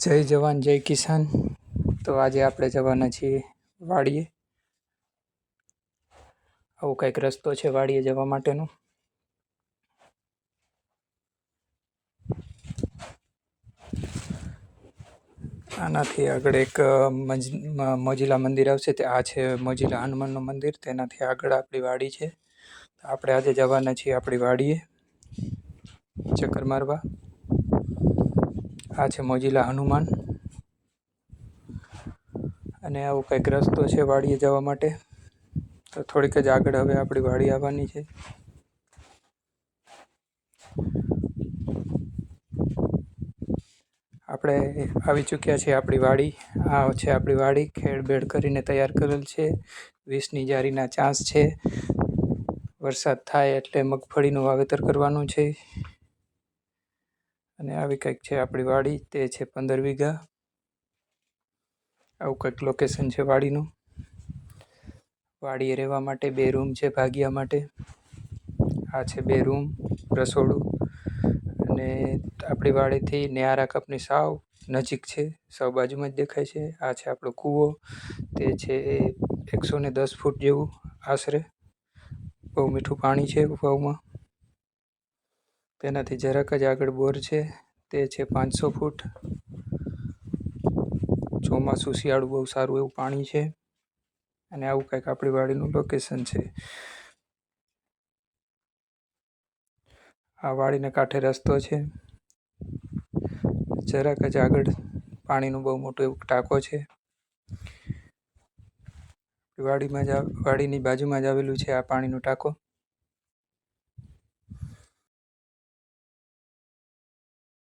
જય જવાન જય કિસાન. તો આજે આપણે જવાના છીએ વાડીએ. આવો કંઈક રસ્તો છે વાડીએ જવા માટેનો. આનાથી આગળ એક મોજીલા મંદિર આવશે. તે આ છે મોજીલા હનુમાનનું મંદિર. તેનાથી આગળ આપણી વાડી છે. આપણે આજે જવાના છીએ આપણી વાડીએ ચક્કર મારવા. આ છે મોજીલા હનુમાન અને આવો કંઈક રસ્તો છે વાડીએ જવા માટે. તો થોડીક જ આગળ હવે આપણી વાડી આવવાની છે. આપણે આવી ચૂક્યા છીએ આપણી વાડી. આ છે આપણી વાડી. ખેડ કરીને તૈયાર કરેલ છે. 20ની જારીના ચાંસ છે. વરસાદ થાય એટલે મગફળીનું વાવેતર કરવાનું છે. અને આવી કંઈક છે આપણી વાડી. તે છે 15 વીઘા. આવું કંઈક લોકેશન છે વાડીનું. વાડીએ રહેવા માટે 2 રૂમ છે ભાગિયા માટે. આ છે 2 રૂમ, રસોડું. અને આપણી વાડીથી ન્યારા કપની સાવ નજીક છે. સાવ બાજુમાં જ દેખાય છે. આ છે આપણો કૂવો. તે છે 110 ફૂટ જેવું આશરે. બહુ મીઠું પાણી છે કૂવામાં. તેનાથી જરાક જ આગળ બોર છે. તે છે 500 ફૂટ. ચોમાસું શિયાળું બહુ સારું એવું પાણી છે. અને આવું કંઈક આપણી વાડીનું લોકેશન છે. આ વાડીને કાંઠે રસ્તો છે. જરાક જ આગળ પાણીનું બહુ મોટું એવું ટાંકો છે. વાડીની બાજુમાં જ આવેલું છે આ પાણીનું ટાંકો.